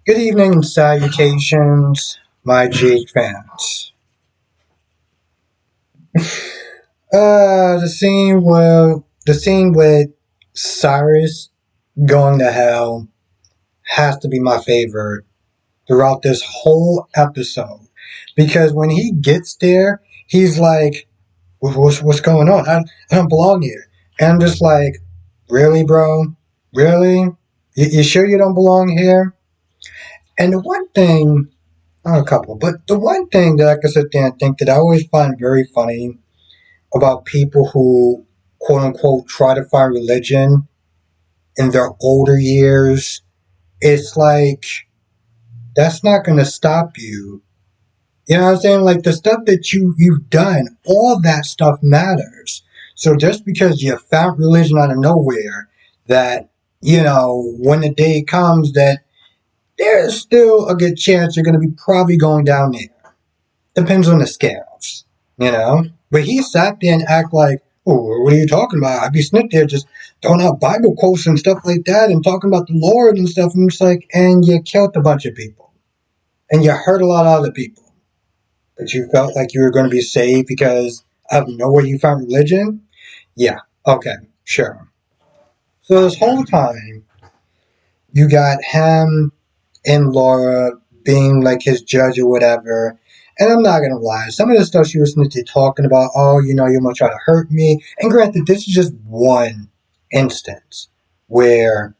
Good evening and salutations, my G fans. The scene with Cyrus going to hell has to be my favorite throughout this whole episode because when he gets there, he's like, "What's going on? I don't belong here." And I'm just like, "Really, bro? Really? You sure you don't belong here?" And the one thing a couple. But the one thing that I can sit there and think that I always find very funny about people who quote unquote try to find religion in their older years, it's like that's not gonna stop you. You know what I'm saying? Like the stuff that you've done, all that stuff matters. So just because you found religion out of nowhere, that when the day comes that there's still a good chance you're gonna be probably going down there. Depends on the scales, you know. But he sat there and act like, "Oh, what are you talking about?" I'd be sitting there just throwing out Bible quotes and stuff like that, and talking about the Lord and stuff. And it's like, and you killed a bunch of people, and you hurt a lot of other people, but you felt like you were going to be saved because out of nowhere you found religion. Yeah, okay, sure. So this whole time, you got him and Laura being like his judge or whatever. And I'm not gonna lie, some of the stuff she was talking about, oh, you're gonna try to hurt me. And granted, this is just one instance where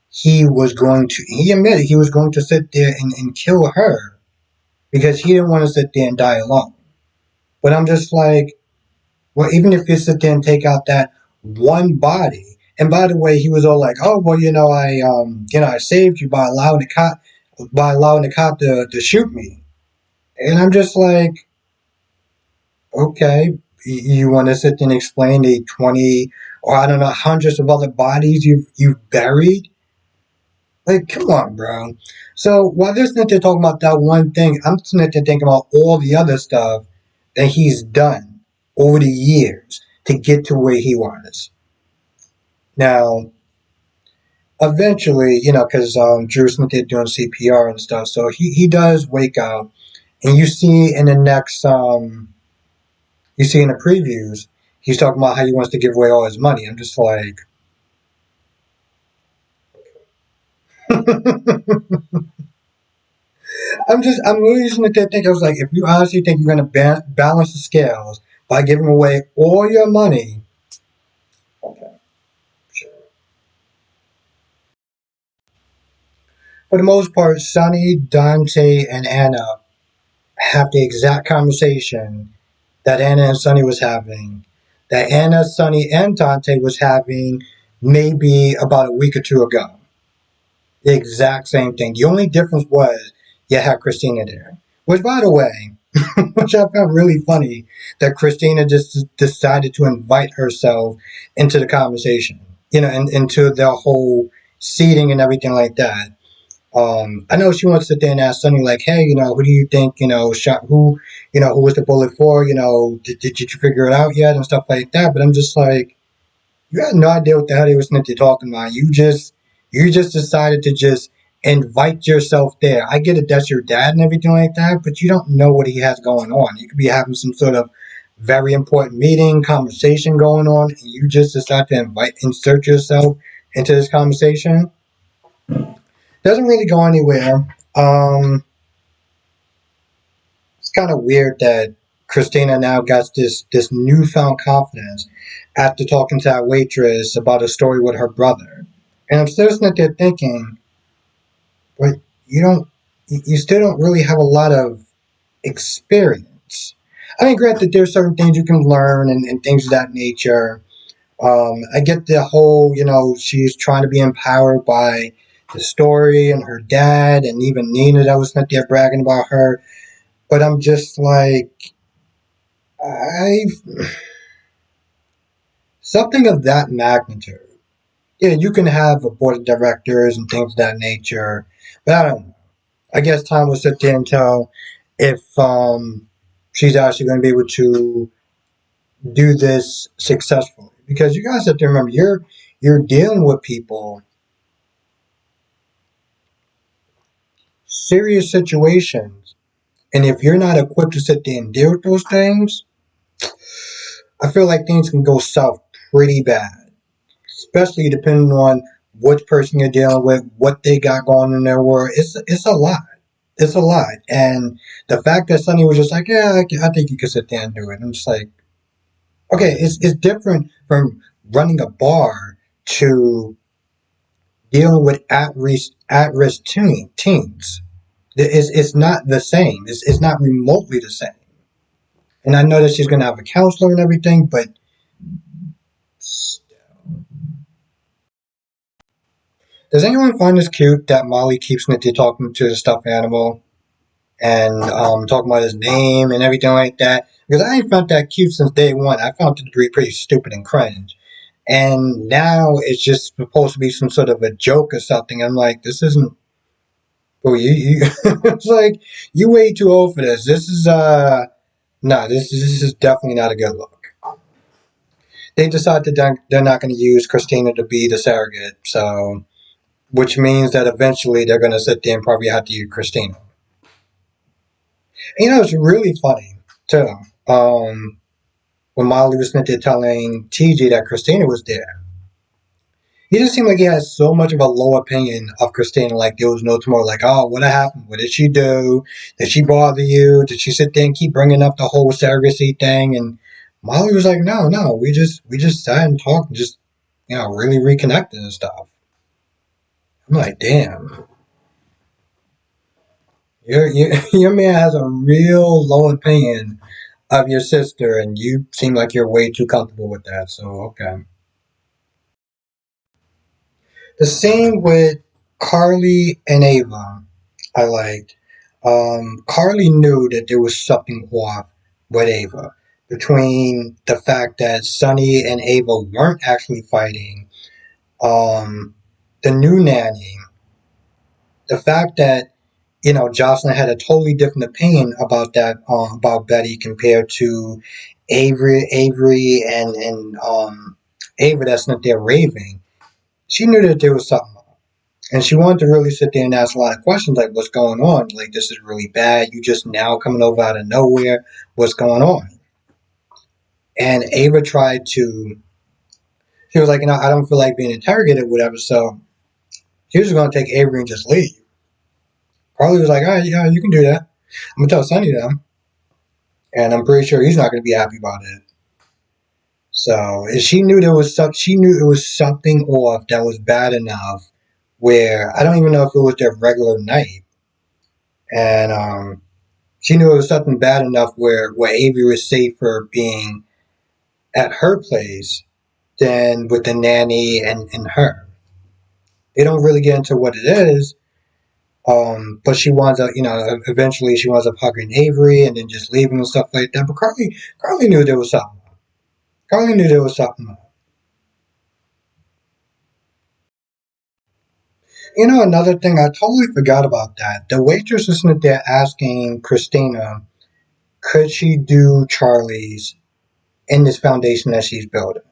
he admitted he was going to sit there and kill her because he didn't want to sit there and die alone. But I'm just like, well, even if you sit there and take out that one body, and by the way, he was all like, "Oh, well, I saved you by allowing the cop to shoot me," and I'm just like, okay, you want to sit there and explain the 20 or I don't know hundreds of other bodies you've buried? Like, come on, bro. So while they're sitting there talking about that one thing, I'm sitting there thinking about all the other stuff that he's done over the years to get to where he was. Now, eventually, because Drew Smith did doing CPR and stuff, so he does wake up, and you see in the previews, he's talking about how he wants to give away all his money. I'm just like, I'm really listening to that thing. I was like, if you honestly think you're going to balance the scales by giving away all your money, okay, sure. For the most part, Sonny, Dante, and Anna have the exact conversation that Anna and Sonny was having, that Anna, Sonny, and Dante was having maybe about a week or two ago. The exact same thing. The only difference was you had Christina there. Which, by the way, which I found really funny that Christina just decided to invite herself into the conversation, and into the whole seating and everything like that. I know she wants to sit there and ask Sonny, like, hey, who do you think, shot who was the bullet for? Did you figure it out yet and stuff like that? But I'm just like, you had no idea what the hell they was talking about. You just decided to just invite yourself there. I get it, that's your dad and everything like that, but you don't know what he has going on. You could be having some sort of very important meeting, conversation going on, and you just decide to insert yourself into this conversation. Doesn't really go anywhere. It's kind of weird that Christina now got this newfound confidence after talking to that waitress about a story with her brother. And I'm still sitting there thinking, but you don't, you still don't really have a lot of experience. I mean, granted, there's certain things you can learn and things of that nature. I get the whole, she's trying to be empowered by the story and her dad and even Nina that was not there bragging about her. But I'm just like, I something of that magnitude. Yeah, you can have a board of directors and things of that nature, but I don't know. I guess time will sit there and tell if she's actually going to be able to do this successfully. Because you guys have to remember, you're dealing with people serious situations. And if you're not equipped to sit there and deal with those things, I feel like things can go south pretty bad, especially depending on which person you're dealing with, what they got going in their world. It's a lot. It's a lot. And the fact that Sonny was just like, yeah, I think you can sit there and do it. I'm just like, okay, it's different from running a bar to dealing with at risk teens. It's not the same. It's not remotely the same. And I know that she's gonna have a counselor and everything, but does anyone find this cute that Molly keeps Nitya talking to the stuffed animal and talking about his name and everything like that? Because I ain't found that cute since day one. I found it to be pretty stupid and cringe. And now it's just supposed to be some sort of a joke or something. I'm like, this isn't. Well, you it's like you way too old for this. This is no, this is definitely not a good look. They decided that they're not going to use Christina to be the surrogate, so which means that eventually they're going to sit there and probably have to use Christina. And, it's really funny too. When Molly was sent there telling TJ that Christina was there, he just seemed like he had so much of a low opinion of Christina. Like there was no tomorrow. Like, oh, what happened? What did she do? Did she bother you? Did she sit there and keep bringing up the whole surrogacy thing? And Molly was like, no, no, we just sat and talked and just really reconnected and stuff. I'm like, damn, your man has a real low opinion of your sister, and you seem like you're way too comfortable with that. So okay. The same with Carly and Ava. I liked. Carly knew that there was something off with Ava between the fact that Sunny and Ava weren't actually fighting. Um, the new nanny, the fact that Jocelyn had a totally different opinion about that about Betty compared to Avery and Ava that's not there raving. She knew that there was something. And she wanted to really sit there and ask a lot of questions like, what's going on? Like, this is really bad. You just now coming over out of nowhere. What's going on? And Ava tried to, she was like, I don't feel like being interrogated, whatever. So she was going to take Avery and just leave. Carly was like, all right, yeah, you can do that. I'm going to tell Sonny that. And I'm pretty sure he's not going to be happy about it. So she knew she knew it was something off that was bad enough where I don't even know if it was their regular night. And she knew it was something bad enough where Avery was safer being at her place than with the nanny and her. They don't really get into what it is, but she winds up, eventually she winds up hugging Avery and then just leaving and stuff like that. But Carly knew there was something. Carly knew there was something. Another thing, I totally forgot about that. The waitress was sitting there asking Christina, could she do Charlie's in this foundation that she's building?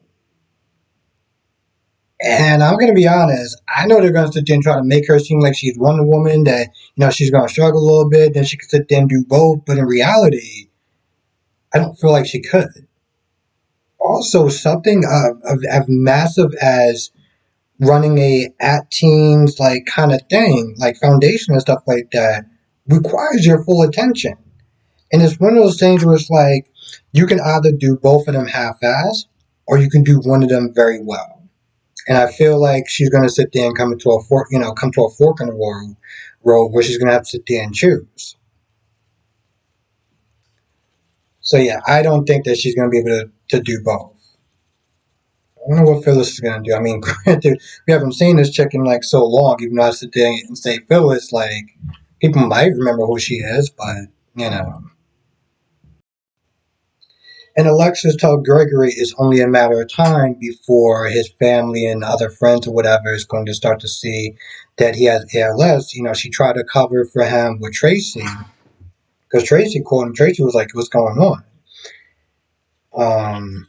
And I'm gonna be honest, I know they're gonna sit there and try to make her seem like she's Wonder Woman, that she's gonna struggle a little bit, then she could sit there and do both. But in reality, I don't feel like she could. Also, something of massive as running a at teams like kind of thing, like foundation and stuff like that, requires your full attention. And it's one of those things where it's like you can either do both of them half-ass, or you can do one of them very well. And I feel like she's going to sit there and come to a fork, come to a fork in the road where she's going to have to sit there and choose. So yeah, I don't think that she's going to be able to do both. I wonder what Phyllis is going to do. I mean, granted, we haven't seen this chick in like so long. Even though I sit there and say Phyllis, like people might remember who she is, but you know. And Alexis told Gregory it's only a matter of time before his family and other friends or whatever is going to start to see that he has ALS. She tried to cover for him with Tracy because Tracy called him. Tracy was like, "What's going on?" Um,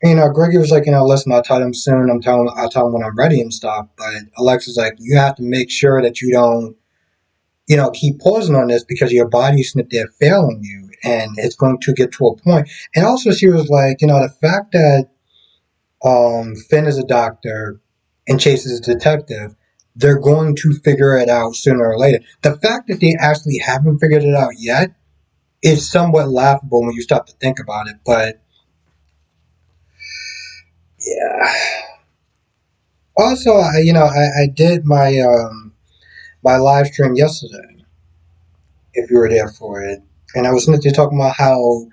Gregory was like, listen, I'll tell him soon. I'll tell him when I'm ready and stuff. But Alexis like, you have to make sure that you don't keep pausing on this because your body's there failing you, and it's going to get to a point. And also, she was like, the fact that Finn is a doctor and Chase is a detective, they're going to figure it out sooner or later. The fact that they actually haven't figured it out yet is somewhat laughable when you stop to think about it. But yeah. Also, I did my live stream yesterday. If you were there for it, and I was listening to talking about how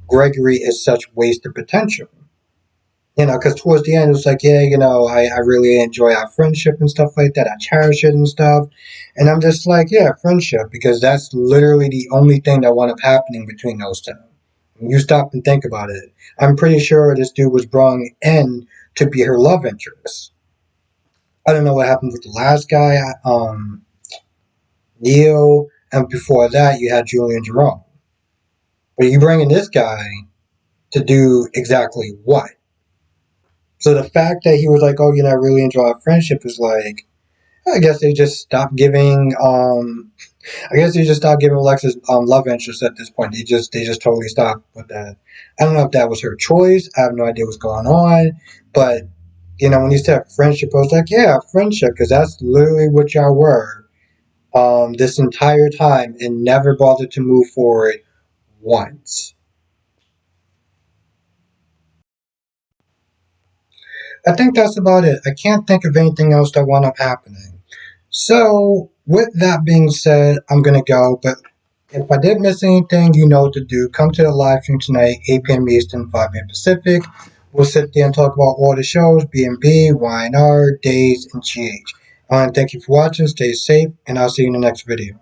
Gregory is such wasted potential. Because towards the end, it was like, yeah, I really enjoy our friendship and stuff like that. I cherish it and stuff. And I'm just like, yeah, friendship, because that's literally the only thing that wound up happening between those two. When you stop and think about it, I'm pretty sure this dude was brought in to be her love interest. I don't know what happened with the last guy, Neil, and before that, you had Julian Jerome. But you bring in this guy to do exactly what? So the fact that he was like, "Oh, I really enjoy our friendship," is like, I guess they just stopped giving. I guess they just stopped giving Alexis love interest at this point. They just totally stopped with that. I don't know if that was her choice. I have no idea what's going on. But when you said friendship, I was like, yeah, friendship, because that's literally what y'all were this entire time, and never bothered to move forward once. I think that's about it. I can't think of anything else that wound up happening. So, with that being said, I'm gonna go. But if I did miss anything, you know what to do. Come to the live stream tonight, 8 p.m. Eastern, 5 p.m. Pacific. We'll sit there and talk about all the shows, B&B, YNR, Days, and GH. And thank you for watching. Stay safe, and I'll see you in the next video.